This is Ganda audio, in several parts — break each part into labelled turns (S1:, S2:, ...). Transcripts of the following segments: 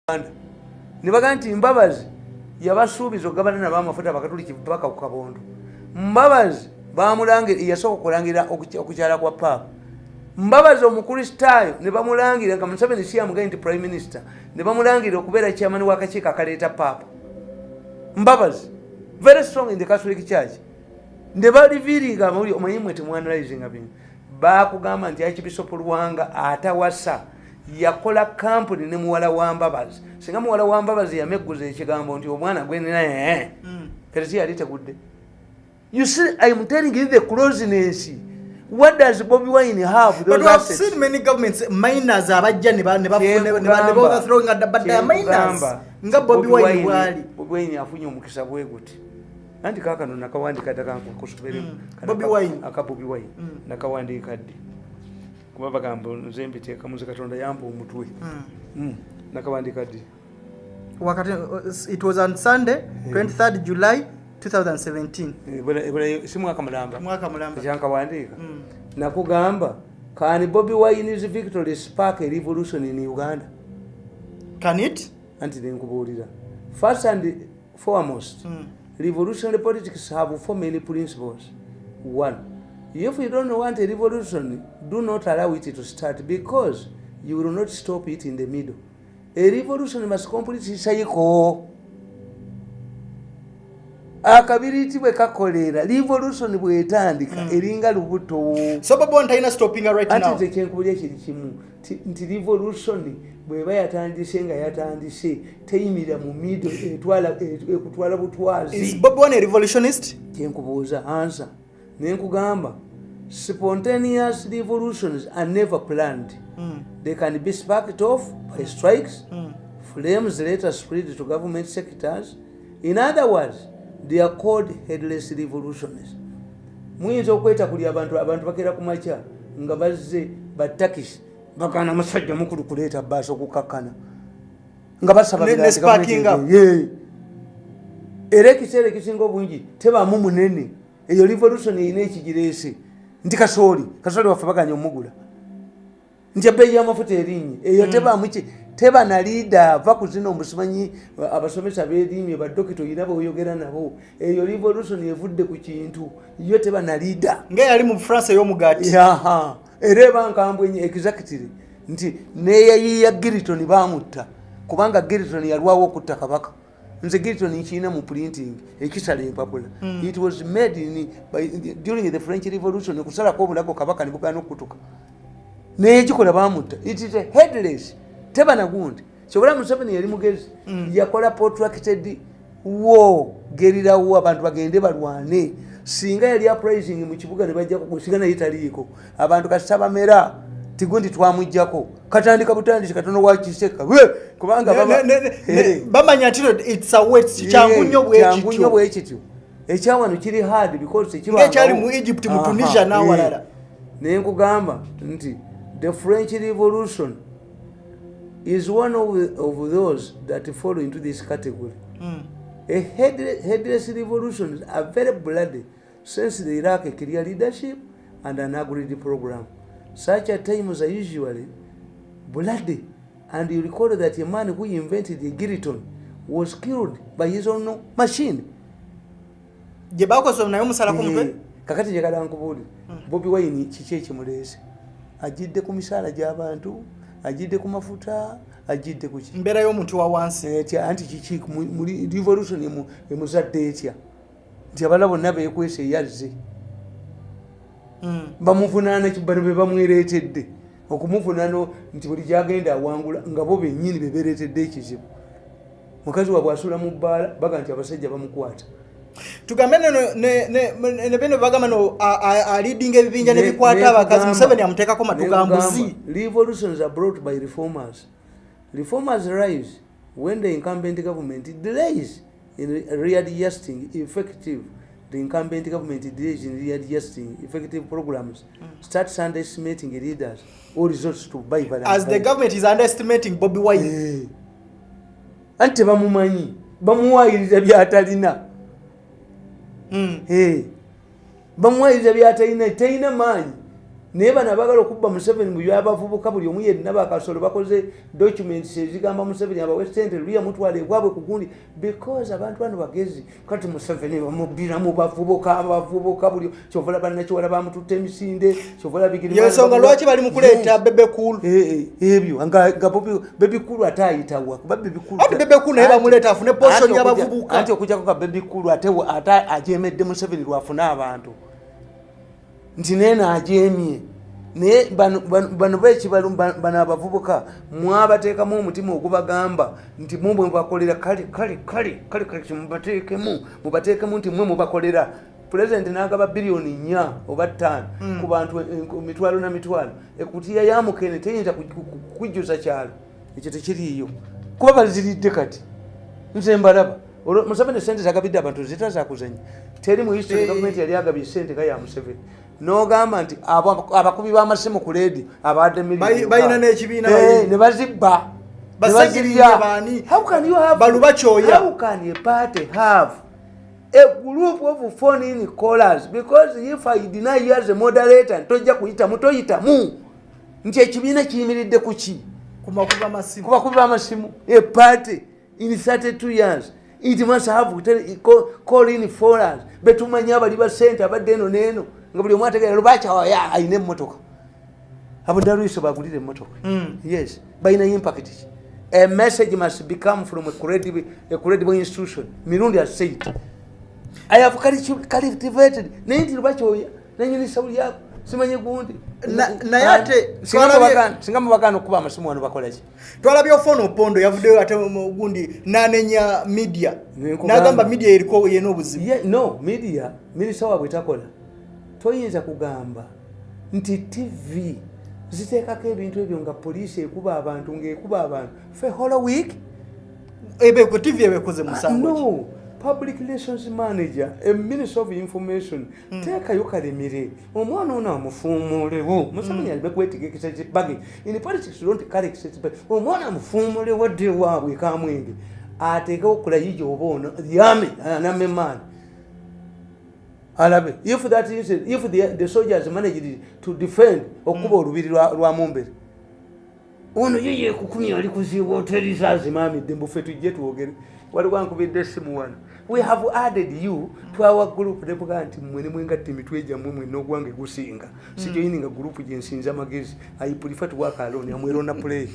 S1: ne bagamba nti Mbabazi yabasuubiza okugabana nabo amafuta bakatuliki paka ku Kabondo. Mbabazi bamulangira yasooka okulangira okukyala kwa Papa. Mbabazi omukristaayo ne bamulangira nga Museveni si yamugaye nti prime minister ne bamulangira okubeera chairman w'akakiiko akaleeta Papa. Mbabazi very strong in the Catholic Church. Ne baliviringa amawuli omanyi mwe temwanalizinga bino. Bakugamba nti Archbishop Lwanga atawasa yakola kampuni ne muwala wa Mbabazi. Singa muwala wa Mbabazi yamegguza ekigambo nti omwana gwe nina Kerezi yali tegudde. You see, I am telling you the closeness. What does Bobby Wine have?
S2: But we have seen many governments minors abajja ne bafune throwing at the minors. Nga Bobby Wine wali.
S1: Bobby Wine afunye omukisa bwe guti. Anti kakano nakawandika dakanko kusubere.
S2: Bobby Wine.
S1: Aka Bobby Wine. Nakawandika ddi. Kuba bagamba nze mbiteeka muzi Katonda yamba omutwe. Nakawandika ddi.
S2: Wakati it was on Sunday 23rd July 2017.
S1: Si mwaka mulamba.
S2: Mwaka mulamba.
S1: Yankawandika. Nakugamba can Bobby Wine's victory spark a revolution in Uganda?
S2: Can it?
S1: Anti denkubuulira. First and foremost, revolutionary politics have four main principles. One, if you don't want a revolution, do not allow it to start because you will not stop it in the middle. A revolution must complete its cycle. Akabiriti bwe kakolera revolution bwe etandika eringa lubuto.
S2: So Bobo ntaina stopping right now.
S1: Ati tekyenkubuulya kiri kimu nti revolution bweba yatandise nga yatandise teyimira mu middle ekutwala butwazi.
S2: Is Bobo a revolutionist?
S1: Kyenkubuuza answer. Nenkugamba spontaneous revolutions are never planned. They can be sparked off by strikes, flames later spread to government sectors. In other words, they are called headless revolutions. Muyinza okweta kuli abantu bakera ku makya nga bazze batakisi bakana musajja mukulu kuleeta bbaasi okukakkana nga basaba era ekiseera ekisinga obungi tebaamu munene eyo revolution erina ekigireese nti kasooli waffe baganya omugula nti ebbeeyi y'amafuta erinnya eyo tebaamu teba na leader va kuzina omusimanyi abasomesa beedimye badokito yina boyogera nabo eyo revolution evudde ku kintu yo teba na leader
S2: ng'eyali mu France y'omugati
S1: era bankambwenye exactly nti neyayiya Giriton bamutta kubanga Giriton yalwawo okutta kabaka nze Giriton nkiina mu printing ekisala empapula. It was made during the French Revolution kusalako obulago kabaka ne bugana okutuka n'ekikola bamutta. It is a headless teba na gundi. Kyobula Museveni yali mugezi yakola protracted war gerira war abantu bagende balwane singa yali uprising mu kibuga ne bajja kusinga na italiiko abantu kasaba mera tigundi twamujjako katandika butandisi katono wa kiseka kubanga
S2: bamanya ntiro it's a wet changunyo
S1: bwekityo ekyawano kiri hard because
S2: ekyali mu Egypt mu Tunisia na walala
S1: nenkugamba nti the French Revolution is one of those that fall into this category. A headless revolutions are very bloody since they lack a clear leadership and an agreed program. Such a times are usually bloody, and you recall that a man who invented the Giriton was killed by his own machine. Kakati njagala nkubuulire Bobby Wine kiki ekimuleese ajidde ku misaala gy'abantu ajidde ku mafuta ajidde ku
S2: mbera y'omuntu wa wansi
S1: anti kiki mu revolution emuzadde etya nti abala bonna beekwese yazze bamuvunaana kibbano be bamwereetedde okumuvunaano nti buli gyagenda awangula nga bo bennyini be beereetedde ekizibu mukazi waabwe asula mu bbaala baga nti abasajja bamukwata
S2: tugambe ne bino bagamba no leading ebibinja ne bikwata abakazi Museveni amuteekako matugambuzi.
S1: Revolutions are brought by reformers. Reformers rise when the incumbent government delays in readjusting effective effective programs, starts underestimating leaders or resorts to buy violence.
S2: As the government is underestimating Bobby Wine.
S1: Ante bamumanyi bamuwayiriza byatalina. Bamuwayiriza byatalina maanyi naye bano abagala okubba Museveni mu byabavubuka buli omu yenna bakasolo bakoze documents ezigamba Museveni abawe ssente luya mutwala ekwabwe ku gundi because abantu bano bagezi kati Museveni bamubbira mu bavubuka buli kyovola bannakiwala bamututte emisinde kyovola bigiri
S2: yensonga lwaki bali mu kuleeta Bebe Cool
S1: ebyo nga Bebe Cool ate ayitawa kuba Bebe Cool
S2: ati Bebe Cool naye bamuleeta afune portion y'abavubuka
S1: anti okujjako ka Bebe Cool ate ajemedde Museveni lwafune abantu nti nena ajemye naye bano bekibalu bano abavubuka mwabateekamu omutima ogubagamba nti mumwe mubakolera kale mubateekemu nti mwe mubakolera pulezidenti n'agaba biliyoni 4 oba 5 ku bantu mitwalo na mitwalo ekutiya ya Mukene teyinza kujjuza kyalo ekyo tekiriiyo kuba baziridde kati nze mbalaba Museveni sente zagabidde abantu zitazakuzanya teri mu history gavumenti yali agabye sente nga ya Museveni n'ogamba nti abakubi b'amasimu ku leedi abadde
S2: balina n'ekibiina
S1: ne bazibba
S2: basagiriya baani balubakyoya.
S1: How can a party have a group of phone-in callers? Because if I deny you as a moderator ntojja kuyitamu toyitamu nti ekibiina kiyimiridde ku ki
S2: ku makubi
S1: b'amasimu a party in 32 years it must have call-in callers betumanya abali ba ssente abadde eno n'eno nga buli omu ategeera lubakyoya ayina emmotoka abo Darwiso bagulira emmotoka yes balina impact ki. A message must become from a credible institution. Mirundi has said, I have cultivated. Nainti lubakyoya nanyini sawuli yako simanye gundi
S2: nayate
S1: singamba bagano kuba amasimu wano bakola ki.
S2: Twalabye ofona Opondo yavuddeyo ate gundi nanenya media nagamba media eriko yena obuzibu.
S1: No media minisita waabwe takola toyinza kugamba nti TV ziteekako ebintu ebyo nga poliisi ekuba abantu ng'ekuba abantu for a whole week
S2: ebeko TV ebekoze musango
S1: no public relations manager a minister of information teekayo kalemire omwana ono amufuumulewo Museveni alime kwetegekesa ekibage in politics don't carry omwana amufuumulewo dde waabwe kamwenge ateekewo kulayijo oba ono yame anamemaani alabe if that is if the soldiers managed to defend okuba olubiri lwa Mumbere ono yeye kukumya ali kuziwa hoteli zazimami dembufe tujje tuogere wali wankubidde simu wano we have added you to our group nebuganti mwene mwenga timitweja mwe n'ogwange gusinga sijoyininga group jensinza magezi I prefer to work alone amwero na play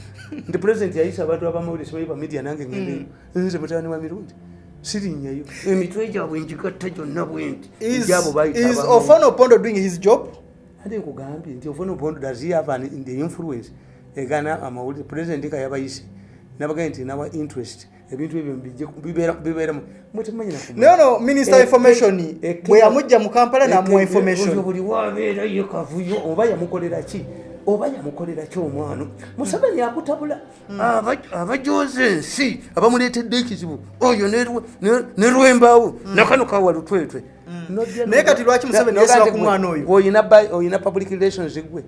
S1: the president yaisa abantu abamawuli sibayiba media nange ngende nze mutani wa mirundi sirinyayo emitweja bwenjikatta jonna bwenti ijabo bayita
S2: is Ofona Opondo doing his job.
S1: ade nkugambye nti Ofona Opondo does he have in the influence egana amawuli president kayabayise nabaga nti nawa interest ebintu ebyo bibera mutemanyi
S2: no minister information bwe yamujja mu Kampala na mu information
S1: buli wabeera yekavuyo oba yamukolera ki omwana Museveni yakutabula abajoze ensi abamuleetedde ekizibu oyo ne Lwembaawo nakano kawa lutwetwe
S2: naye kati lwaki Museveni yasiba ku mwana oyo
S1: oyina public relations gwe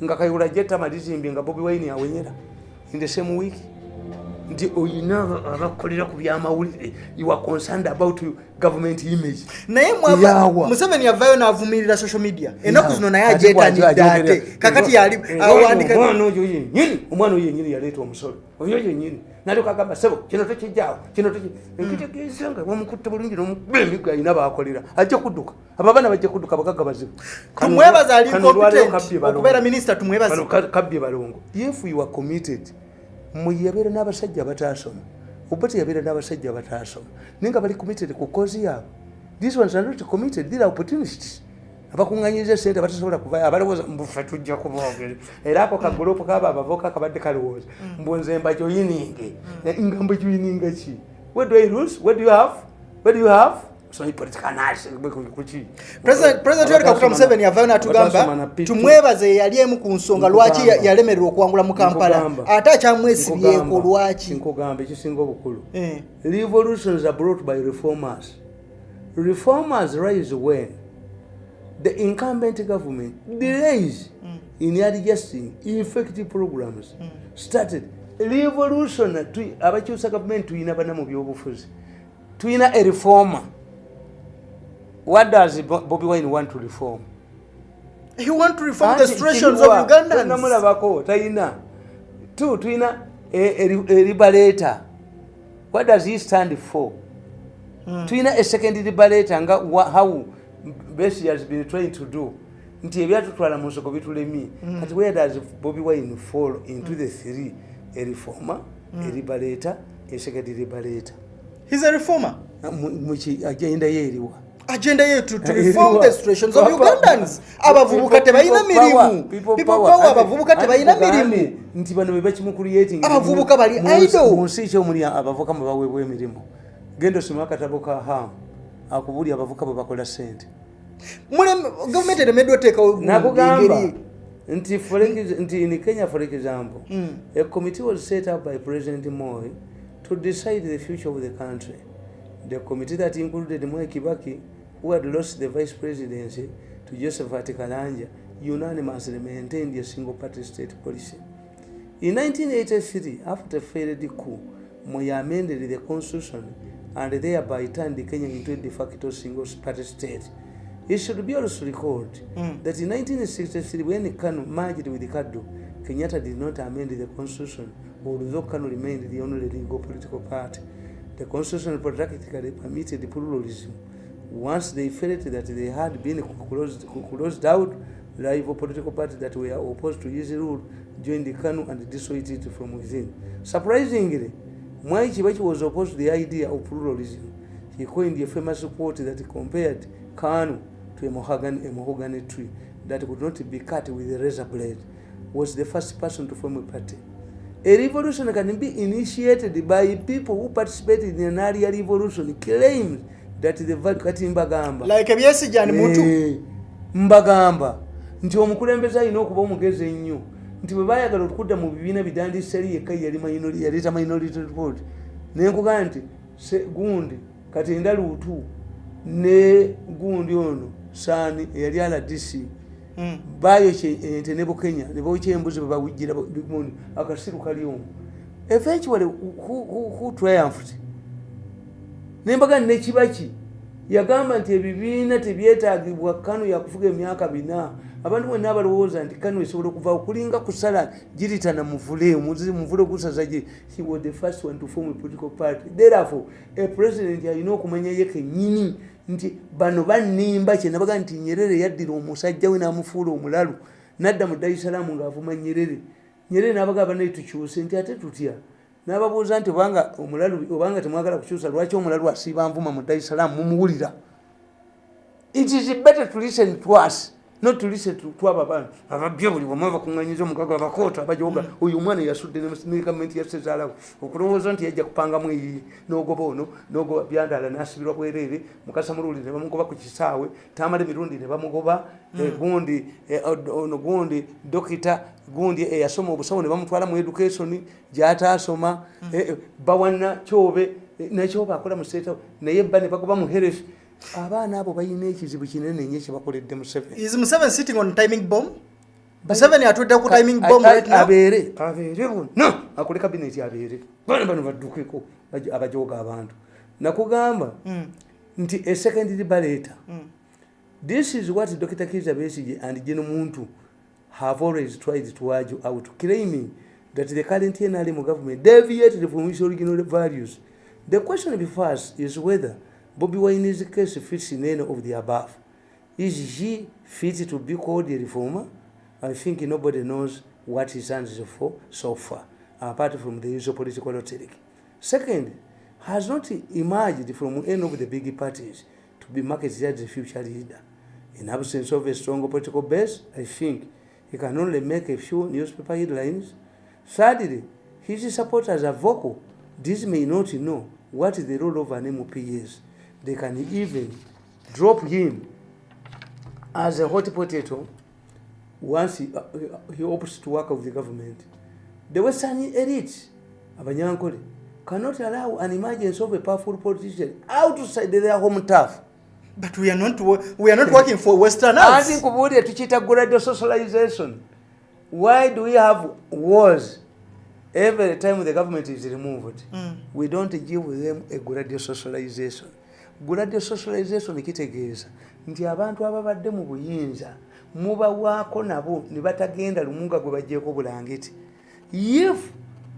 S1: nga Kayihura Jetta malizimbi nga Bobi Wine awenyera in the same week nti oyina abakolera ku byamawulire you are concerned about government image
S2: naye Museveni yavayo n'avumirira social media enaku zino naye ajeetanidde ate kakati yali awandika
S1: omwana oyo yennyini yaleeta omusolo oyo yennyini nalyoka agamba sebo kino tokijjaawo kino nkitegeeza nga wamukutte bulungi n'omukuba emiggo ayina baakolera ajja kudduka abaana bajja kudduka bagagga bazibu
S2: tumwebaza ali competent okubeera minisita tumwebaza
S1: kabbye balongo if you are committed muyabeera n'abasajja bataasoma oba teyabeera n'abasajja bataasoma naye nga bali committed ku kozi yaabwe these ones are not committed these are opportunists abakuŋŋanyiza sente batasobola kuvayo abalowooza mbufe tujja kuboogere era ako kagulupu kaba abavoka kabadde kalowooza mbu nze mbajoyininge nga mbajoyininga ki what do I lose what do you have so political analysis kuki
S2: President Yoweri Kaguta Museveni yavayo n'atugamba tumwebaze yali emu ku nsonga lwaki yalemererwa okuwangula mu Kampala ate akyamwesibyeko lwaki
S1: nkugamba ekisinga obukulu revolutions are brought by reformers rise when the incumbent government delays in adjusting effective programs started revolution abakyusa government tuyina bana mu byobufuzi tuyina a reformer. What does Bobi Wine want to reform?
S2: He want to reform the situations of Ugandans.
S1: Namulabako taina. Tuina a liberator. What does he stand for? Tuina a second liberator and how Bessie has been trying to do. Nti ebyatutwala mu nsoko bitulemi. But where does Bobi Wine fall into the three? A reformer, a liberator, a second liberator.
S2: He's a reformer.
S1: Agenda yeriwa.
S2: Agenda yetu to reform the situations of Ugandans. Abavubuka tebalina mirimu. People power abavubuka tebalina mirimu.
S1: Nti bano bebachi mu creating.
S2: Abavubuka bali idle.
S1: Munsi kyo muri abavuka mu baweebwa emirimu. Gendo sima kataboka ha. Akubuli abavuka bakola sente.
S2: Mule government emeddwa teka
S1: nakugamba nti in Kenya, for example, a committee was set up by President Moi to decide the future of the country. The committee that included Mwai Kibaki, who had lost the vice presidency to Joseph Karanja, unanimously maintained a single-party state policy. In 1983, after a failed coup, Moi amended the constitution and thereby turned Kenya into a de facto single-party state. It should be also recalled that in 1963, when KANU merged with KADU, Kenyatta did not amend the constitution, although KANU remained the only legal political party. The constitution practically permitted pluralism. Once they felt that they had been closed out, rival political parties that were opposed to his rule joined the KANU and dissolved it from within. Surprisingly, Mwai Kibaki was opposed to the idea of pluralism. He coined a famous quote that compared KANU to a mahogany tree that could not be cut with a razor blade. Was the first person to form a party. A revolution can be initiated by people who participated in an earlier revolution, claimed that the value kati mbagamba.
S2: Like ebyesijani mutu.
S1: Mbagamba. Nti omukulembeza ino okuba omugezi ennyo. Nti bwe baayagala okudda mu bibiina bidandiseri yekka yaleta minority report. Nenkugamba nti gundi Katinda Luutu ne gundi ono Sani eyali ala DC. Bayo ente ne Bukenya ne bawuche embuzi babawujira gundi akasiru kali omu. Eventually who triumphed? Nembaga ne Kibaki yagamba nti ebibiina tebyetaagibwa KANU yakufuga emyaka 4. Abantu bonna balowooza nti KANU esobola okuva okulinga kusala giritana muvule muvule gusaza je. He was the first one to form a political party. Therefore, a president alina okumanya ye kennyini nti bano bannimba kye nabaga nti Nyerere yaddira omusajja we n'amufuula omulalu nadda mu Dar es Salaam ng'avuma Nyerere. Nyerere n'abaga banaye tukyuse nti ate tutya. N'ababuuza nti obanga omulalu obanga temwagala kukyusa lwaki omulalu asiiba nvuma mu Dar es Salaam mumuwulira. It is better to listen to us, not to listen to abo abantu ababye buli bw'omu bakunganyiza omukago abakoota abajoga oyo omwana yasudde ne gavumenti ya Ssezaalawe okulowooza nti yajja kupangamu eyiyi n'ogoba ono n'ogoba Byandala n'asibirwa bwereere Mukasa Mululi ne bamugoba ku kisaawe Tamale Mirundi ne bamugoba gundi ono gundi dokita gundi eyasoma obusawo ne bamutwala mu education gy'ataasoma Bawana Kyobe n'ekyoba akola mu State naye bba ne bagoba mu Herefe. Abaana abo bayina ekizibu kinene nnyo kye bakoledde Museveni.
S2: Is Museveni sitting on timing bomb? Museveni atudde ku timing bomb right now?
S1: Abeere bonna akole cabinet abeere bano baddukeko abajoga abantu. Nakugamba nti a second liberator. This is what Dr. Kizza Besigye and General Muntu have always tried to argue out, claiming that the current NRM government deviated from its original values. The question before us is whether Bobi Wine's case fits in any of the above. Is he fit to be called a reformer? I think nobody knows what he stands for so far, apart from the usual political rhetoric. Second, has not emerged from any of the big parties to be marketed as the future leader. In absence of a strong political base, I think he can only make a few newspaper headlines. Thirdly, his supporters are vocal. These may not know what the role of an MP is. They can even drop him as a hot potato once he opts to work with the government. The Western elite, Abanyankole, cannot allow an emergence of a powerful politician outside their home turf.
S2: But we are not working for Westerners.
S1: I think about it to cheat a gradual socialization. Why do we have wars every time the government is removed? We don't give them a gradual socialization. Gradual socialization kitegeeza nti abantu ababadde mu buyinza mubawaako nabo ne batagenda lumunga gwe bajjeeko bulangiti. If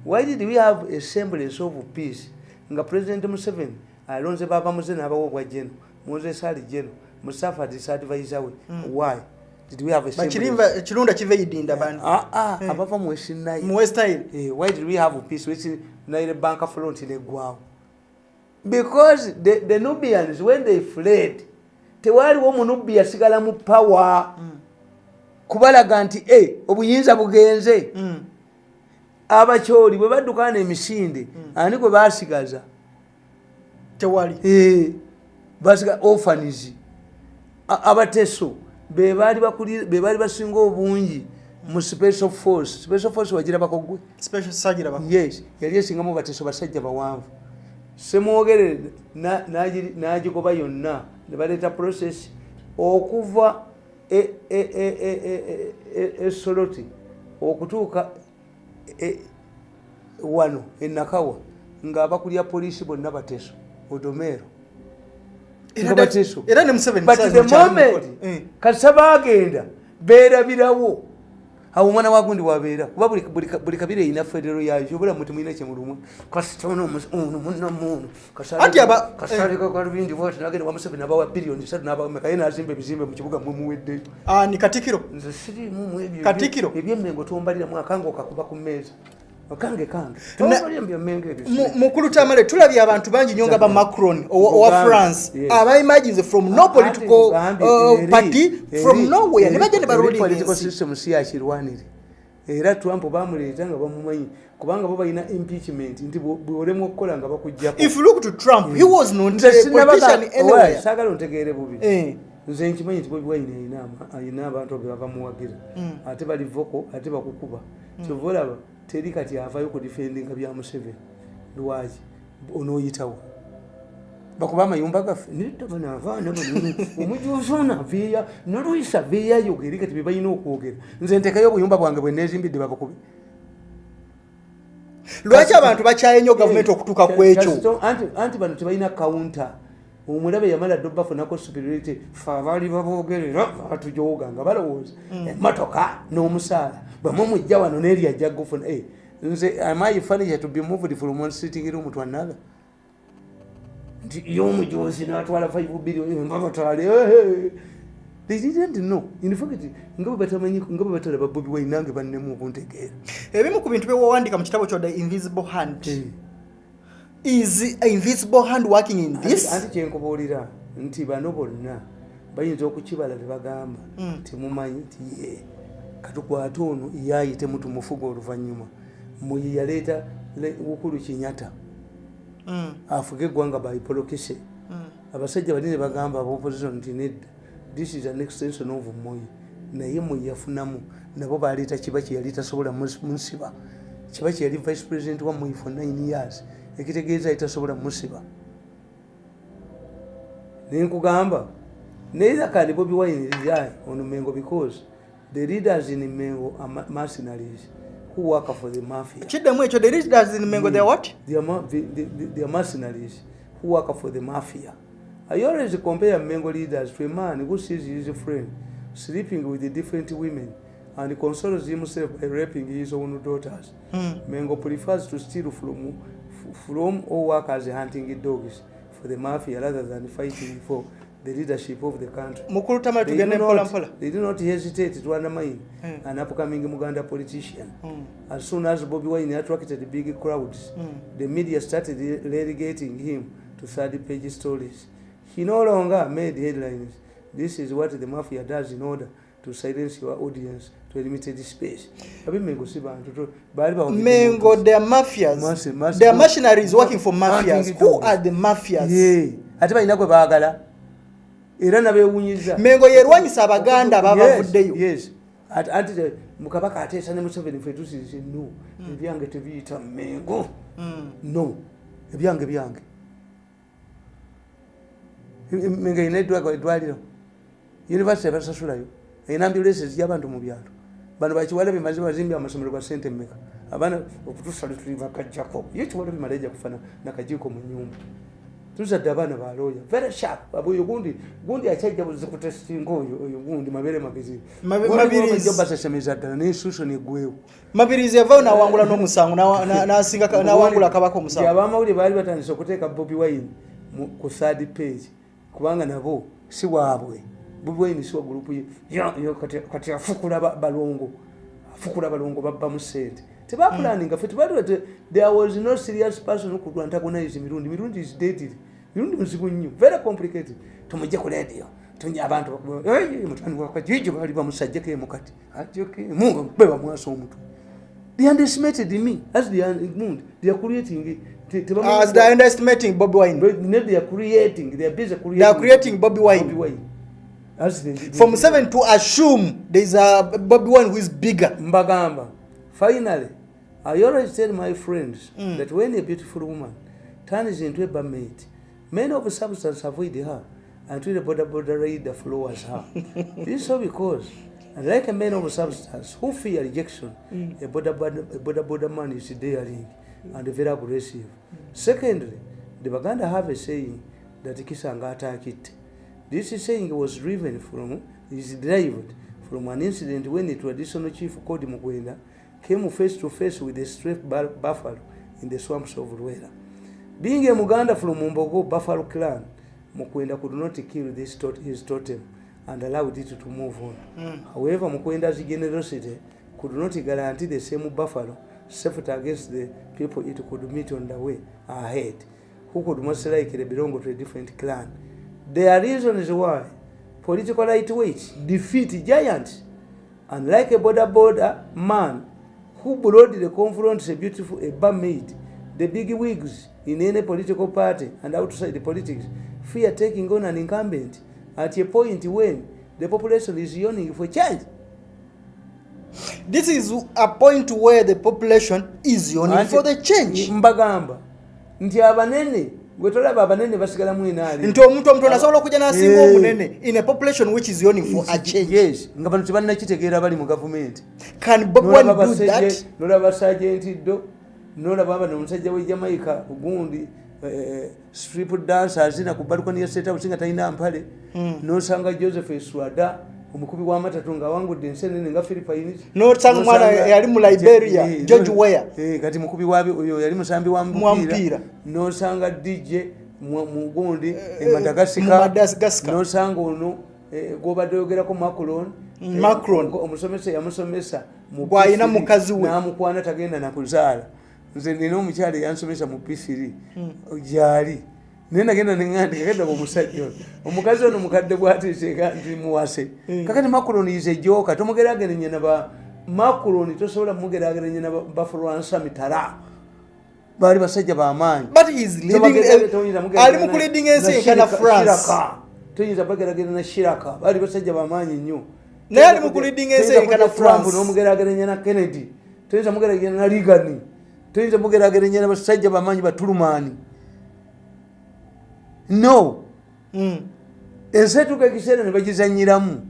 S1: why did we have a semblance of peace nga President Museveni alonze baba muze n'abawo bwa jeno Moses Ali jeno Mustafa disadvisor we why did we have a
S2: semblance chirunda chive idinda bandi
S1: abava mu West Nile why did we have peace which Nile bank front in Egwao? Because the Nubians when they fled tewali wo munubia sigala mu power kubalaga nti obuyinza bugenze abacholi bwe baddukana emisinde ani gwe basigaza
S2: tewali
S1: basiga orphanage abateso be bali basinga obungi mu special force wagira bakogwe
S2: special sagira bakogwe
S1: yes yali esinga mu bateso basajja bawanvu semwogere nagigoba yonna ne baleeta process okuva Soroti okutuuka wano Nakawa nga abakulya poliisi bonna bateso Odomero
S2: era ne Museveni
S1: but the moment kasaba agenda beerabirawo awo mwana wagundi wabeera kuba buli kabira ina federo yayo obula muti mwine kyemulumu kasitono munnamuntu kasale kakalubindi bwati nagenda wa Museveni abawa billioni 3 n'abameka yena azimba ebizimbe mu kibuga mumuwedde
S2: ni Katikiro
S1: nze siri mumwebyo
S2: Katikiro
S1: ebyemmengo tombalira mwakango okakuba ku mmeeza kange
S2: mukulu tamale tulabye abantu bangi nyonga ba Macron owa France aba imagines from no political party from nowhere ne bagende barudi
S1: political system si yakirwanire era Trump bamuleeta nga bamumanyi kubanga bo balina impeachment nti bolemu okukola nga bakujjako.
S2: If you look to Trump he was not a politician anywhere
S1: sagala ontegeere bubi nze nkimanyi nti Bobi Wine ayina abantu abamuwagira ate bali voko ate bakukuba kyovolaba teri kati avayo ku defendinga bya Museveni lwaji onoyitawo bakuba amayumba gaffe nitabana avaana omujuzona via noluisa via yogeri kati bebayina okwogera nze ntekayo obuyumba bwange bwe nezimbidde babakubi
S2: lwaki abantu bakyayenyo gavumenti okutuuka ku ekyo
S1: anti bano tebalina counter omulabe yamala dobba funako superiority faavali babogerera batujoga nga balowooza emmotoka n'omusaala bamwe mujja wano n'eri ajja gufuna nze am I funny to be moved from one sitting room to another nti y'omujozi n'atwala 5 billion babatwale they didn't know in fact nga batamanyi nga batalaba Bobi Wine nange bannemu okuntegeera
S2: ebimu ku bintu byewandika mu kitabo kyo The Invisible Hand is a invisible hand working in this
S1: anti kyenkubuulira nti bano bonna bayinza okukibala tebagamba temumanyi nti katukwata ono yayite mutumufuga oluvannyuma muyi yaleeta Ukulu Kenyatta afuge eggwanga bayipolokese abasajja bali ne bagamba ab'opposition nti nedda this is an extension of Moi naye Moi yafunamu nabo baleeta kiba kye yali tasobola musiba kiba kye yali vice president wa Moi for 9 years ekitegeeza itasobola musiba nenkugamba neither can Bobi Wine resign on Mengo because the leaders in Mengo are mercenaries who work for the mafia.
S2: Chidamwe cho the leaders in Mengo they are what?
S1: They are mercenaries who work for the mafia. I always compare Mengo leaders to a man who sees his friend sleeping with the different women and consoles himself by raping his own daughters. Mengo prefers to steal from all workers hunting dogs for the mafia rather than fighting for the leadership of the country. They do not hesitate to undermine an upcoming Muganda politician. As soon as Bobi Wine attracted big crowds, the media started relegating him to third-page stories. He no longer made headlines. This is what the mafia does in order to silence your audience to a limited space. Mengo,
S2: they are mafias. They are mercenaries working for mafias. Who are the mafias? Mengo yerwanyisa abaganda babavuddeyo.
S1: Yes. Anti mukabaka ateesa ne Museveni ffe tusiise no. Ebyange tebiyita Mengo. No. Ebyange byange. Mengo ine edwaliro. University basasulayo. Ina ambulances y'abantu mu byalo. Bano bakiwala bimaze bazimbi amasomero kwa sente mmeka. Abana okutusala tuli bakajjako. Ye kiwala bimaleja kufana nakajiko mu nyumba. tuzadde abaana ba lawyer very sharp aboyo gundi achajja ku testing oyo gundi mabere mabirizi basesemiza ddala n'insuso negwewo
S2: mabirizi yavaayo nawangula n'omusango n'asinga nawangula kabaka omusango
S1: abamawulire baali batandise okuteeka Bobi Wine ku third page kubanga nabo si waabwe Bobi Wine si wa gurupu yo kati afukula balongo babba mu sente tebapulaninga fe tebatuwete there was no serious person who could antagonize mirundi is dated mirundi muzibu nnyo very complicated tumujja ku radio tunya abantu mutani wakajijo bali bamusajjake mukati ajoke mungu beba mwaso omuntu they underestimated me as they are creating
S2: as they are underestimating Bobi Wine
S1: they are busy
S2: creating Bobi Wine. From 7 to assume there is a Bobi Wine who is bigger.
S1: Mbagamba. Finally, I always tell my friends that when a beautiful woman turns into a barmaid, men of substance avoid her until the border raider follows her. This is so because, like a man of substance who fear rejection, a border man is daring and very aggressive. Secondly, the Baganda have a saying that Kisanga attack it. This saying was derived from an incident when the traditional chief Kodi Mugwenda came face to face with a stray buffalo in the swamps of Luera. Being a Muganda from Mumbogo Buffalo clan, Mukwenda could not kill his totem and allowed it to move on. However, Mukwenda's generosity could not guarantee the same buffalo safety against the people it could meet on the way ahead, who could most likely belong to a different clan. There are reasons why political lightweights defeat giants, and like a border man who broadly confronts a beautiful barmaid, the big wigs in any political party and outside the politics fear taking on an incumbent at a point when the population is yearning for change.
S2: This is a point where the population is yearning for the change.
S1: Mbagamba nti abanene gwetolaba abanene basigala mu inaali
S2: nti omuntu nasobola okujja n'asinga omunene in a population which is yearning for a change.
S1: Yes, nga bano tebalina kitegeera bali mu government.
S2: Can Bobi Wine do that?
S1: Nolaba Sergeant Do, nolaba abano omusajja we Jamaica gundi strip dancers na ku balcony ya State House nga talina mpale. Nosanga Joseph Eswada omukubi wa matatu nga wangudde ensenene nga Philippines.
S2: Nosanga mwana yali mu Liberia George Weah.
S1: Kati mukubi wabe oyo yali musambi wa mpira. Nosanga DJ mugundi Madagascar. Nosanga ono gobadde yogerako Macron omusomesa yamusomesa
S2: bwayina mukazi we
S1: namukwana tagenda nakuzaala. Nze nina omukyala yansomesa mu P3 gyali nena genda nengandi kagenda omusajja omukazi ono mukadde bwatise ndi muwase kakati Macron yize joka tomugeragere nyina ba Macron tosobola mugeragere nyina ba France mitara bali basajja ba amaanyi
S2: but he is leading ali mu leading ensi kana France
S1: toyiza bageragere na Shiraka bali basajja ba amaanyi nnyo
S2: naye ali mu leading ensi kana France
S1: nomugeragere nyina Kennedy toyiza mugeragere na Reagan toyiza mugeragere nyina basajja ba amaanyi batulumani. No. Ensetuka ekiseera ne bagizanyiramu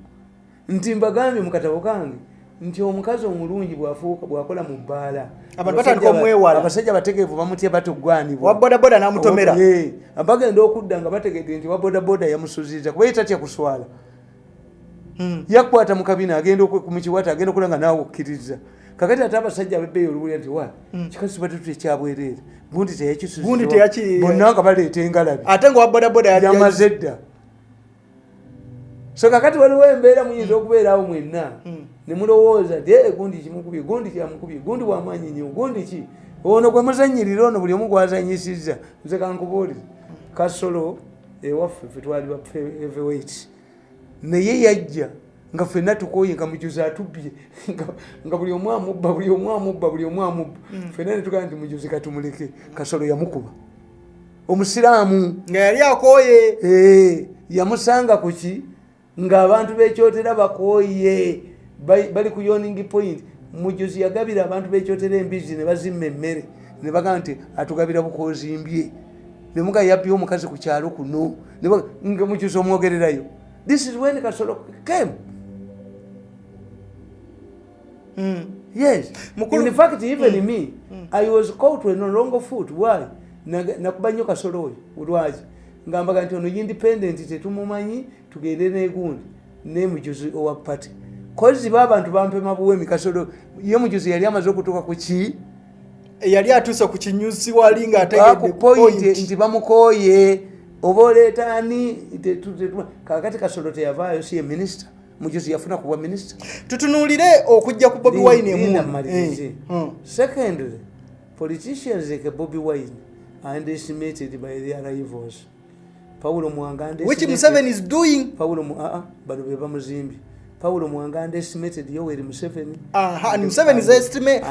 S1: nti mbagambye mu katabo kange nti omukazi omulungi bwakola mu bbaala
S2: abantu batandika omwewala
S1: abasajja bategeevu bamutya batugwanibwa
S2: wa bodaboda n'amutomera
S1: abagenda okudda nga bategedde nti wa bodaboda yamusuziza kuba tatya kuswala yakwata mu kabina agenda kumukiwata agenda okulanga naawe okkiriza kakati ate abasajja abebbeeyo olubulya nti wa kikazi batatu ekyabwereere gundi teyakisuziza bonna nga baleeta engalabi
S2: ate nga wa bodaboda
S1: yamaze dda. So kakati waliwo embeera muyinza okubeerawo mwenna ne mulowooza nti gundi kimukubye gundi kyamukubye gundi wamaanyi nnyo gundi ki ono gwe muzannyirira ono buli omu gwazanyisizza. Nze kankubuulire Kasolo ewaffe ffe twali ba heavyweight naye yajja nga ffenna tukooye nga mujuzi atubbye nga buli omu amubba ffenna ne tugamba nti mujuzi katumuleke. Kasolo yamukuba omusiraamu
S2: nga yali akooye
S1: yamusanga ku ki ng'abantu b'ekyotera bakooye bali ku yoning point. Mujuzi yagabira abantu b'ekyotera embizi ne bazimma emmere ne bagamba nti atugabira bukoozimbye ne muga yabbye omukazi ku kyalo kuno nga mujuzi omwogererayo. This is when Kasolo came. Yes. In fact, even me, I was caught with no longer foot. Why? nakuba nnyo Kasolo oyo olwaki ngambaga nti ono independent tetumumanyi tugende n'egundi n'emujuzi owa party kozi b'abantu bampema buwemi Kasolo ye mujuzi yali amaze okutuuka ku ki
S2: yali atuuse ku kinyusi wali ng'ategedde
S1: point nti bamukooye oba oleetaani kakati Kasolo teyavaayo si ye minisita mujuzi yafuna kuba minisita.
S2: Tutunuulire okujja ku Bobi Wine emu.
S1: Secondly, politicians like Bobi Wine are underestimated by their rivals. Paulo Mwanga,
S2: which Museveni is doing.
S1: Paulo bado beba muzimbi. Paulo Mwanga underestimated Yoweri Museveni.
S2: And Museveni is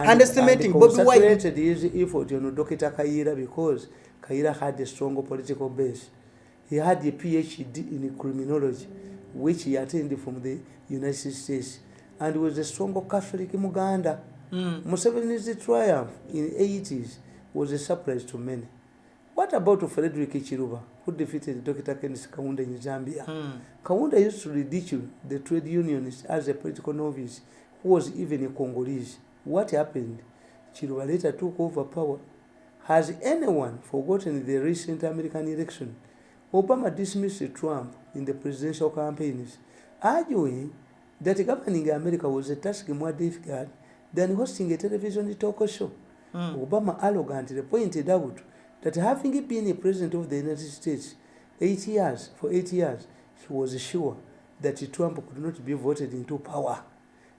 S2: underestimating Bobi Wine.
S1: Concentrated his effort on Dr. Kayiira because Kayiira had a strong political base. He had a PhD in criminology, which he attained from the United States, and was a strong Catholic in Uganda. Museveni's triumph in the 80s was a surprise to many. What about Frederick Chiruba, who defeated Dr. Kenneth Kaunda in Zambia? Kaunda used to ridicule the trade unionists as a political novice, who was even a Congolese. What happened? Chiruba later took over power. Has anyone forgotten the recent American election? Obama dismissed Trump in the presidential campaigns, arguing that governing America was a task more difficult than hosting a television talk show. Obama arrogantly pointed out that having been a president of the United States for 8 years, he was sure that Trump could not be voted into power.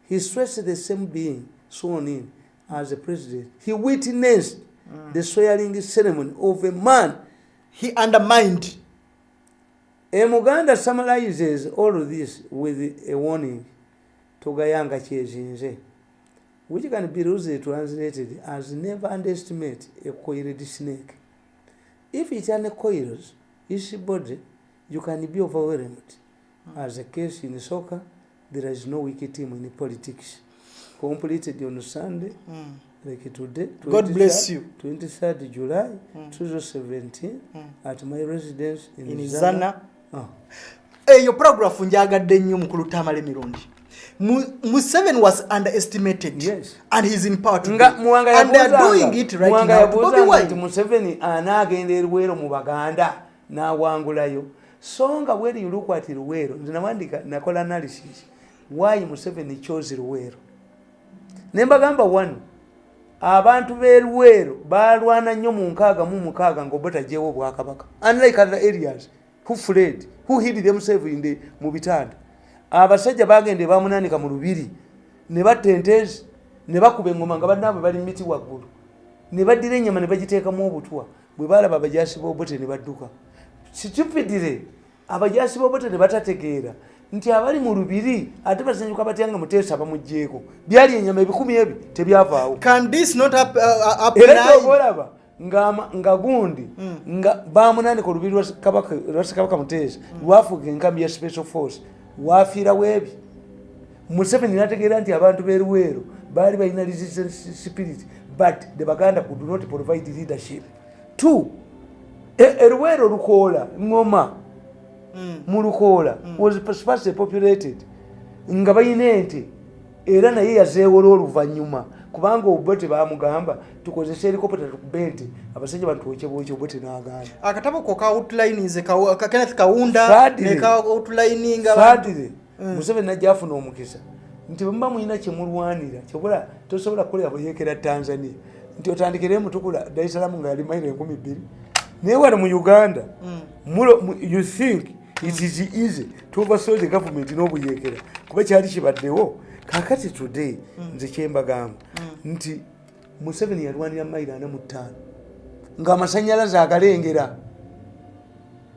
S1: He stressed the same being sworn in as a president. He witnessed the swearing ceremony of a man
S2: he undermined.
S1: Muganda summarizes all of this with a warning to Gayanga Chezinze, which can be loosely translated as never underestimate a coiled snake. If it uncoils its body, you can be overwhelmed. As a case in soccer, there is no weak team in politics. Completed on Sunday, like today,
S2: God bless you.
S1: 23rd July 2017, at my residence in
S2: Zana. Your paragraph njagadde nnyo mukulu Tamale Mirundi. Museveni was underestimated.
S1: Yes.
S2: And he's in power today. And they're doing it right now.
S1: Bobi Wine Museveni anaagenda eruwero mu Baganda n'awangulayo. Songa where you look at Luwero, nzinawandiika nakola analysis why Museveni chose Luwero. Nembagamba one, abantu b'Eluwero balwana nnyo mu 6 ng'obota jewo Bwakabaka. Unlike other areas who fled, who hid themselves in the mubitanda. Abasajja bagende bamunanika mu lubiri ne batentezi ne bakuba engoma nga bannaabwe bali miti waggulu ne baddira ennyama ne bagiteekamu obutwa bwe balaba abajaasi b'obote ne badduka. Stupidly abajaasi b'obote ne batategeera nti abali mu lubiri ate basanyuka batya nga Muteesa bamuggyeko byali ennyama ebikumi ebi tebyavaawo.
S2: Can this not happen?
S1: Era olaba nga gundi nga bamunanika olubiri lwa Kabaka Muteesa lwafuuka enkambi ya Special Force wafiira webi. Museveni nategeera nti abantu b'Eluwero baali balina resistance spirit, but the Baganda could not provide leadership. 2, Eluwero Lukoola Ngoma mu Lukoola was sparsely populated nga balina ente era naye yazeewola oluvannyuma kubanga Obote baamugamba tukozese helicopter tukube ente abasajja batuwoche bwoche Obote n'agaana.
S2: Akatabo ko ka outline ze ka Kenneth Kaunda ne ka outline nga
S1: Fadile Museveni najja afuna omukisa nti bwe muyina kye mulwanira kyobula tosobola kukola abayekera Tanzania nti otandikire Mutukula Dar es Salaam nga yali mayiro 12 naye wano mu Uganda you think it is easy to overthrow the government n'obuyekera kuba kyali kibaddewo. Kakati today nze kyembagamba nti Museveni yalwanira mayiro 45 ng'amasanyalaze agalengera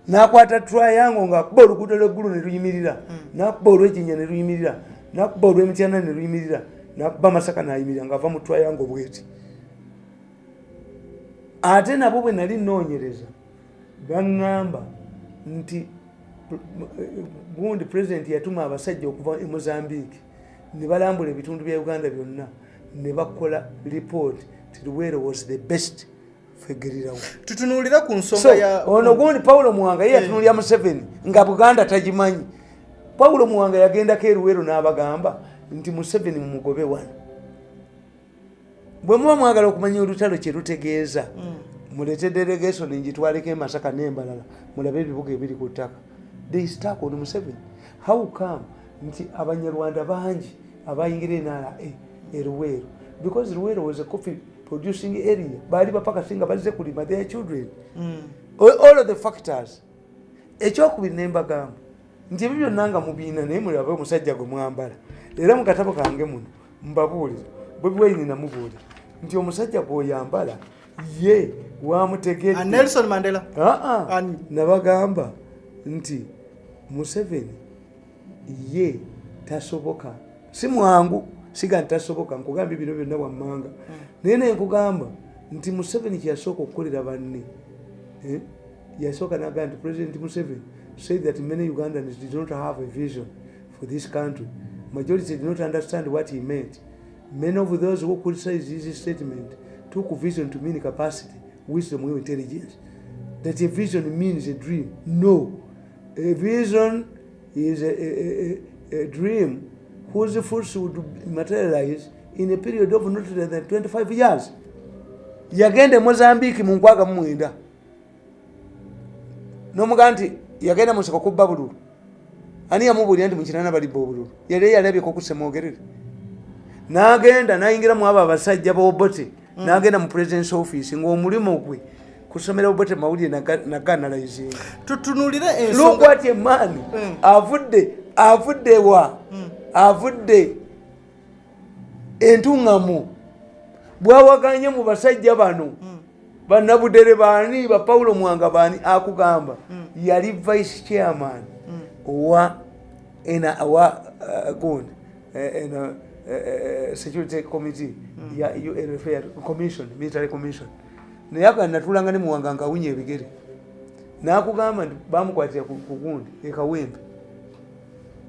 S1: n'akwata triangle ng'akuba oluguudo lw'eggulu ne luyimirira n'akuba olw'Ejinja ne luyimirira n'akuba olw'Emityana ne luyimirira n'akuba Masaka n'ayimirira ng'ava mu triangle bweti. Ate nabo bwe nali nnoonyereza baŋŋamba nti gundi president yatuma abasajja okuva e Mozambique ne balambula ebitundu bya Uganda byonna ne bakola report ti Luwero was the best fegirirawo.
S2: Tutunuulira ku nsonga ya
S1: ono gundi Paulo Muwanga yeye atunulya Museveni nga Buganda tagimanyi. Paulo Muwanga yagenda ke Luwero n'abagamba nti Museveni mumugobe wano. Bwe muba mwagala okumanya olutalo kye lutegeeza mulete delegation njitwaleko e Masaka n'embalala mulabe ebibuga ebiri ku ttaka. They stuck on Museveni. How come nti abanyarwanda bangi abayingira NRA e Luweero? Because Luweero was a coffee producing area. Baali bapakasinga bazze kulima their children. All of the factors. Ekyokubiri ne mbagamba nti ebyo byonna nga mubiina naye mulabe omusajja gwe mwambala. Era mu katabo kange muno mbabuulira Bobi Wine namubuulira nti omusajja bw'oyambala ye wamutegedde.
S2: Nelson Mandela
S1: nabagamba nti Museveni ye tasoboka si mwangu siga ntasoboka nkugamba bino byonna wammanga naye naye nkugamba nti Museveni kyasooka okukolera banne yasooka n'agamba nti President Museveni said that many Ugandans did not have a vision for this country. Majority did not understand what he meant. Many of those who criticized his statement took vision to mean capacity, wisdom, or intelligence. That a vision means a dream. No. A vision is a dream whose fruits would materialize in a period of not less than 25 years. Yagenda Mozambique mu nkwaga mu mwenda. N'omuganti yagenda musoko kubba bululu. Ani yamubulira nti mukinana bali bobululu. Yali yalabye ko kusemogerera. N'agenda n'ayingira mu abo abasajja b'Obote. N'agenda mu president's office ng'omulimu gwe kusomera Obote mawulire naganalize.
S2: Tutunulire ensonga.
S1: Look what a man avudde wa avudde entungamu bwawaganye mu basajja bano banabudere baani ba Paulo Mwanga baani akugamba yali vice chairman wa security committee ya UN Affairs Commission, military commission. Naye natulanga ne Muwanga ngawunye ebigere. Nakugamba nti bamukwatira ku gundi ekawembe.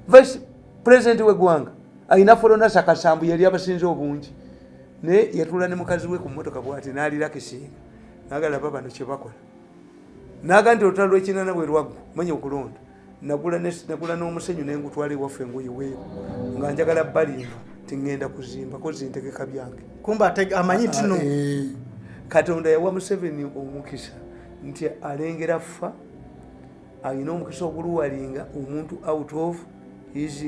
S1: Vice president w'eggwanga alina folona Sakasambu yali abasinze obungi. Ne yatula ne mukazi we ku mmotoka bwati n'alira kisinga. Nagala baba no kyebakola. Naga nti olutalo ekinana bwe lwaggu manye okulonda. Nakula n'omusenyu n'engutwala ewaffe nguyiweeko nga njagala balimba tingenda kuzimba ko zintegeka byange.
S2: Kumba amanyi tino.
S1: Katonda yawa Museveni omukisa nti alengera fa alina omukisa oguluwalinga omuntu out of his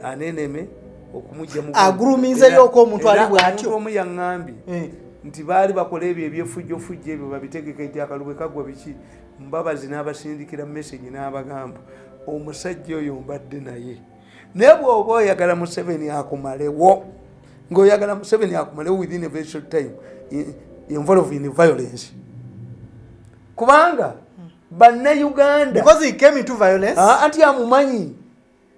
S1: an enemy okumujja mu
S2: agruminze yoko omuntu ali bwatyo
S1: omu yaŋŋambye nti baali bakola ebyo ebyefujjo ebyo babitegeka eti akalubwe kagwa biki mbabazi n'abasindikira message n'abagamba omusajja oyo mbadde naye naye bw'oba oyagala Museveni akumalewo ng'oyagala Museveni akumalewo within a very short time involved in violence kubanga Bannayuganda
S2: because he came into violence
S1: anti amumanyi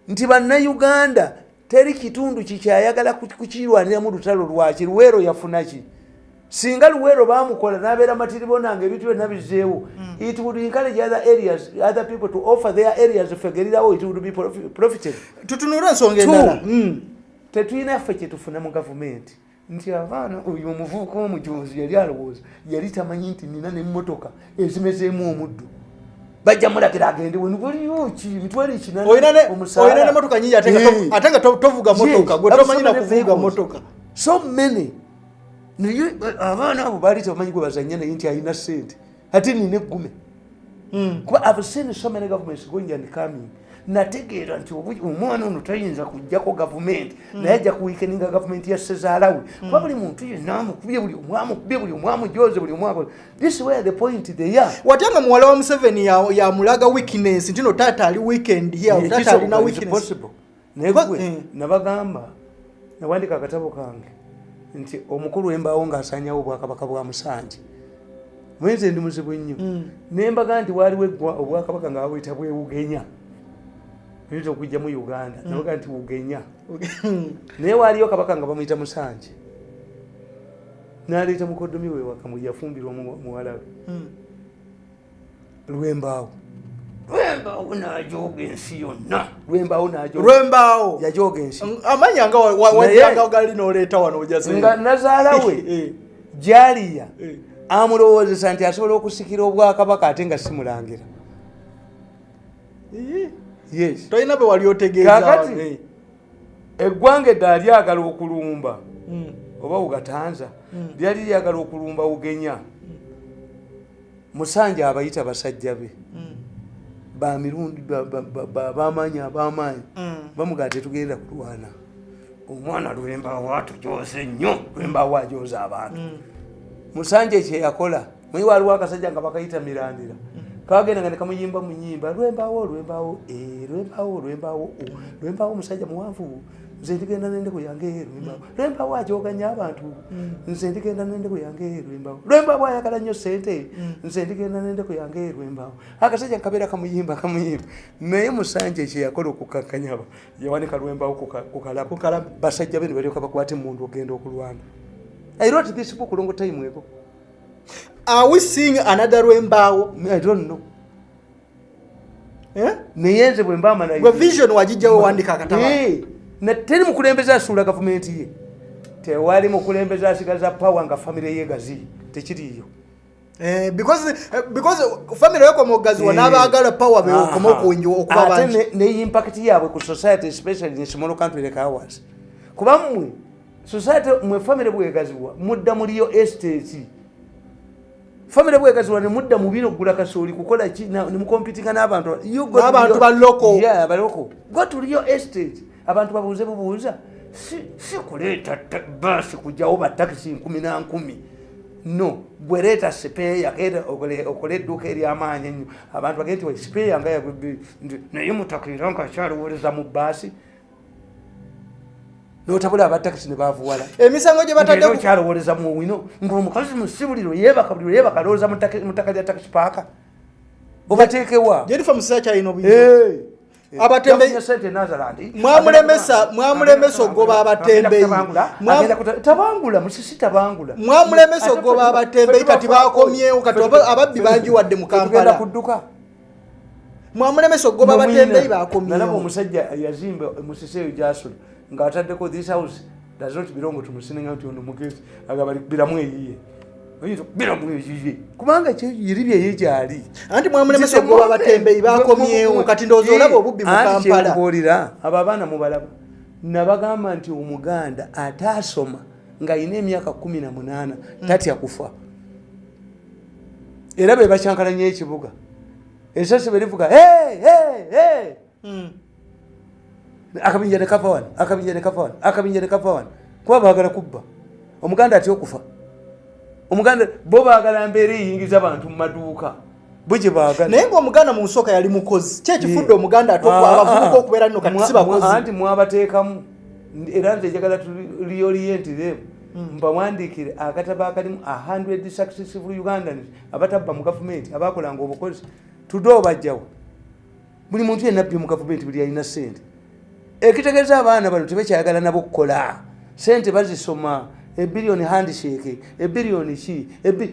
S1: nti Bannayuganda teri kitundu kikyayagala kukirwanira mu lutalo lwaki Luweero yafuna ki singa Luweero bamukola n'abeera matiribo nange ebintu byonna bizzeewo it would encourage other people to offer their areas fegerirawo it would be profited.
S2: Tutunura ensonga endala
S1: tetulina ffe kye tufuna mu gavumenti nti abaana oyo omuvubuka omujonzi yali alowooza yali tamanyi nti nina n'emmotoka ezimezeemu omuddo bajja mulakira agende wenigoliyoki mitwale kinana
S2: oyina n'emmotoka nyingi ate nga tovuga motoka gwe tomanyi na kuvuga motoka
S1: so many abaana abo baali tebamanyi gwe bazannya naye nti alina ssente ate nina eggume kuba I've seen so many governments going and coming nategeera nti omwana ono tayinza kujjako gavumenti naye ajja kuwikeninga gavumenti ya ssezaalawe kuba buli muntu yenna amukubye buli omwamukubye buli omwamujoze buli omwakola this is where the point they are.
S2: Watyanga muwala wa Museveni yamulaga weakness nti no taata ali weekend here taata alina weakness
S1: naye gwe nabagamba nawandika akatabo kange nti omukulu embaawo ng'asaanyawo obwakabaka bwa Musanje mwezi ndi muzibu nnyo nembaga nti waaliwo obwakabaka nga babuyita bwewugenya nti okujja mu Uganda nabaga nti wugenya naye waaliyo kabaka nga bamuyita Musanje n'aleeta mukoddomi we wakamuli yafumbirwa muwala we Lwembaawo n'ajooga ensi yonna Lwembaawo yajooga ensi
S2: amanya nga wajjanga gali n'oleeta wano ojaze
S1: nga nazaala we Jaliya amulowoozesa nti asobola okusikira obwakabaka ate nga simulangira. Yes.
S2: Toyina be wali otegeeza
S1: kakati eggwanga edda lyagala okulumba oba ugatanza lyali lyagala okulumba ugenya Musanja abayita basajja be ba mirundi bamanyi abamaanyi bamugate tugenda kulwana omwana Lwemba watu jose nnyo Lwemba wajoza abantu Musanje kye yakola mwi waliwo akasajja nga bakayita Mirandira kagenda nga kamuyimba mu nnyimba Lwembawo musajja muwanvu nze ndigenda nende kuyange Lwembawo ajoganya abantu nze ndigenda nende kuyange Lwembawo ayagala nnyo sente nze ndigenda nende kuyange Lwembawo akasajja kabeera kamuyimba naye Musanje kye yakola okukakkanya yawanika Lwembawo kukala basajja be ne balyoka bakwate mundu ogenda okulwana. I wrote this book long time ago.
S2: Are we seeing another Lwembawo?
S1: I don't know. Niyenze Lwembawo na
S2: vision wajijjawo wandika akataba.
S1: Na teri mukulembeza asula government ye. Tewali mukulembeza asigaza power nga family ye gazi. Tekiriyo.
S2: Because family yako mugazi wanabagala power be okomo kunjo okuba banji.
S1: Ne impact yabwe ku society especially in small country like ours. Kuba mmwe society mwe family bwegaziwa mudda muliyo estate. Family bwegaziwa ne mudda mubiro gula kasoli kukola ki ne mukompitinga n'abantu.
S2: Abantu ba local.
S1: Yeah, ba local. Go to liyo estate. Abantu babuuza si kuleta basi kujawo ba taxi 10 no bwereta speya keda okole duka eri amanye nnyo abantu bagenti wa speya nga naye mutakiranga kyalowoleza mu basi notabula aba taxi ne bavuwala
S2: emisango gye batadde
S1: ku kyalowoleza mu wino ng'omukazi mu sibuliro yebaka loza mutaka lya taxi park obateekewa
S2: Jennifer Musajja ayina obuyizo abatembe mwamulemesa ogoba abatembe
S1: tabangula musisi tabangula
S2: mwamulemesa ogoba abatembe kati bakomyewo kati ababbi bangi wadde mu Kampala
S1: kudduka
S2: mwamulemesa ogoba abatembe bakomyewo
S1: nalaba omusajja yazimba musisi jasula nga ataddeko this house does not belong to musininga nti ono mugezi agabali biramu eyiye kubanga kiri bye gyali
S2: anti mwamulemesa ogoba abatembeyi bakomyewo kati ndowooza olaba obubbi mu Kampala
S1: abo abaana mubalaba nabagamba nti Omuganda ataasoma nga ayina emyaka 18 tatya kufa era be bakyankalanya ekibuga esasi berivuga akabinja ne kafawana kuba baagala kubba Omuganda atya okufa Omuganda bo baagala mbeera eyingiza abantu mu maduuka bwe baagala
S2: naye ng'Omuganda mu nsooka yali mukozi kyekifudde Omuganda abavubuka okubeera nno kati si bakozi
S1: anti mwabateekamu era nze njagala tuliorientiremu mbawandiikire akatabo akalimu 100 successful Ugandans abatabba mu gavumenti abakolanga obukozi tudde obajjawo buli muntu yenna abbi mu gavumenti buli alina ssente ekitegeeza abaana bano tebakyayagala nabo kukola ssente bazisoma a billion handshake, a billion she,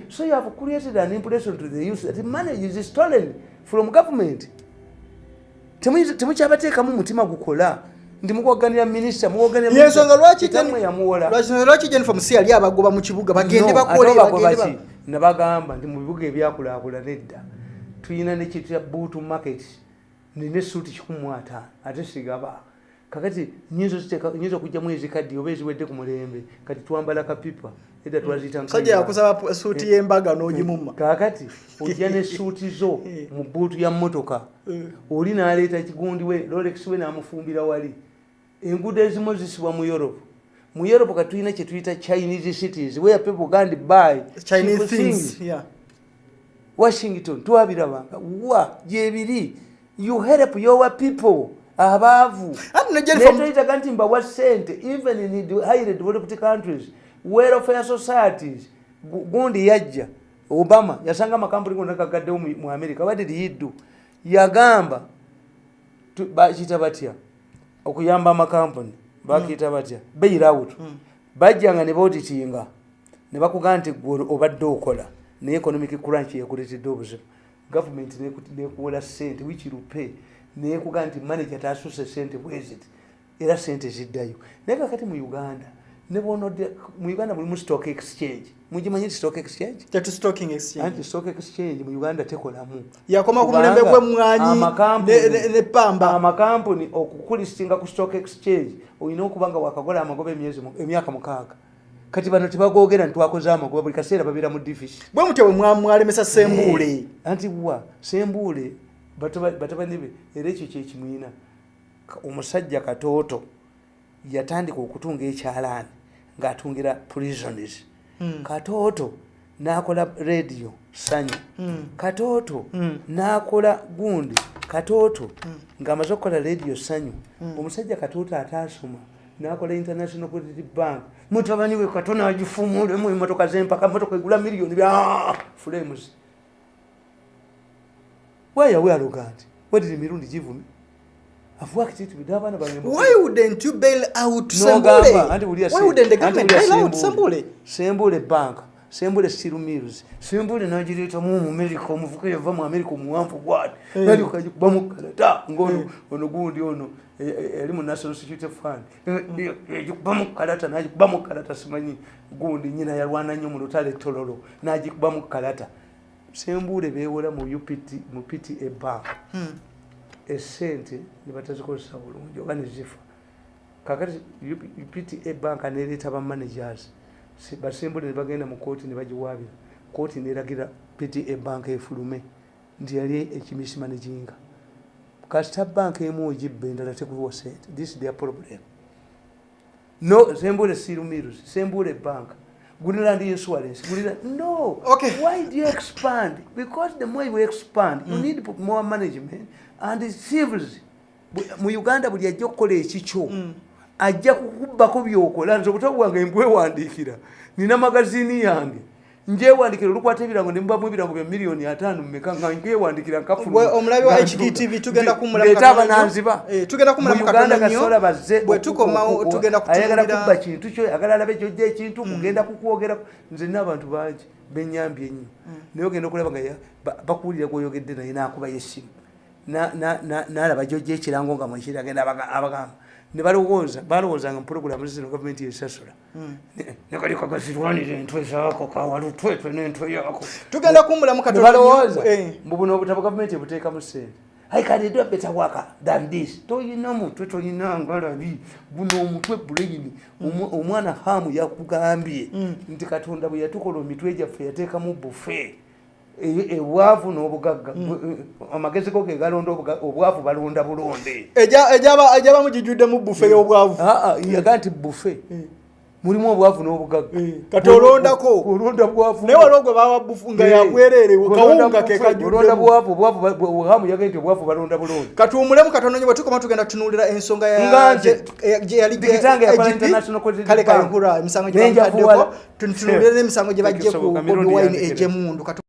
S1: so you have created an impression to the youth that money is stolen from government. Temuchabateekamu mutima gukola ndi mukuwaganira minister muwaganira
S2: yensonga lwaki Jennifer Musajja ali abagoba mu kibuga bagende bakole bagende
S1: nabagamba ndi mu bibuga ebyakulakula nedda tuyina ne kitu ya Butu market ne suit 15 ate sigaba kakati nyizo kujja mwezi kadi obezi wedde ku mulembe kati tuambala kapipa eda twazita
S2: Musajja yakusaba suiti y'embaga n'ogimumma
S1: kakati ojja ne suiti zo mu Butu ya motoka oli n'aleeta kigundi we Rolex we n'amufumbira wali enguudo ezimu zisibwa mu Europe kati tuyina kye tuyita Chinese cities where people can't buy
S2: Chinese things
S1: Washington twabirabanga wa jebiri you help your people abavu neto kanti mbawa sente even in the highly developed countries welfare societies gundi yajja Obama yasanga makampuni gonakagadde mu America what did he do yagamba bakita batya okuyamba amakampuni bakita batya bailout bajjanga ne bauditinga ne bakugamba nti obadde okola ne economic crunch yakuletedde obuzibu government nekuwola sente which will pay nekuga nti manager tasuse sente bweziti era sente ziddayo naye kakati mu Uganda mu Uganda mulimu stock exchange mugimanyi stock exchange anti stock exchange mu Uganda tekolamu
S2: yakoma ku mulembe gwe mwanyi ne pamba
S1: amakampuni okukulistinga ku stock exchange oyina okubanga wakagola amagobe emyaka 6 kati bano tebagogera ntwakoze amagoba buli kaseera babeera mu division
S2: bwe mutyo bwe mwalemesa Sembule
S1: anti wa Sembule batabani be era ekyo kyekimwina omusajja Katooto yatandika okutunga ekyalaani ng'atungira prisoners Katooto n'akola radio Sanyu Katooto n'akola gundi Katooto ng'amaze okukola radio Sanyu omusajja Katooto ataasoma n'akola International Credit Bank mutabani we Katona agifumule mu motoka z'empaka motoka igula miliyoni bya flames why are we arrogant what did Mirundi Givumi I've worked it with abana bange
S2: why wouldn't you bail out Sembule why wouldn't the government bail out
S1: Sembule Bank Sembule Steel Mills Sembule najireta mu America omuvuka yava mu America muwanfu gwad nali ukajikuba mu Canada ngono ono gundi ono eli mu National Security Fund yajikuba mu Canada najikuba mu Canada simanyi gundi nyina yalwana nnyo mu lutale tololo najikuba mu Canada Sembule bewola mu PTA Bank esente nibatazikozesa bulungi oba nezifa kakati PTA Bank anereta ba managers Basembule ne bagenda mu kooti ne bagiwaabira kooti neragira PTA Bank efulume nti yali ekimisi managinga kasita bank emu ogibbe endala tekuwa sente this is their problem no Sembule Steel Mills Sembule Bank Guliland Insurance no
S2: okay
S1: why do you expand because the more you expand you need more management and civils mu Uganda buli ajja okukola ekikyo ajja kukubbako byokola nze obutabo bwange mbwewandiikira nina magazini yange njewandikira olukwata ebirango ne mbamu ebirango bya miliyoni 5 mmeka nga njewandikira nkafuna
S2: omulabi wa HDTV tugenda kumulamu
S1: katananziba
S2: tugenda kumulamu
S1: kasola bazze
S2: bwe tukoma tugenda
S1: ayagala kubba kintu kyo agala alabe kyojja ekintu kugenda kukwogera nze n'abantu bangi benyambye ennyo naye ogenda okulaba nga bakuwulira gw'oyogedde naye n'akuba yessimu n'alaba gyojja ekirango nga mwekiri agenda abagamba ne balowooza nga puroguramu zino gavumenti esasula nekali kagazirwanira entwe zaako kawalutwetwe n'entwe yaako
S2: tugenda kumulamu
S1: balowooza mbu buno obutabo gavumenti ebuteekamu ssente I can do a better work than this. Toyina mutwe toyina ngalabi buno omutwe brain omwana hamu yakugambye nti Katonda bwe yatukola omitwe gyaffe yateekamu buffet ebwavu n'obugagga amagezi go gegalonda obwavu balonda bulonde
S2: ejaba mujijudde mu buffet y'obwavu
S1: yaga nti buffet mulimu obwavu n'obugagga
S2: katolondako
S1: olonda bwavu
S2: ne walogwe baba bufunga yakwerere kawunga ke kajudde
S1: olonda bwavu hamu yaga nti obwavu balonda bulonde
S2: katumulemu Katonda nywe tukoma tugenda tunulira ensonga ya yali
S1: gitanga ya international credit
S2: kale kangura misango gye baddeko tunulira emisango gye bajje ku Bobi Wine ejemundu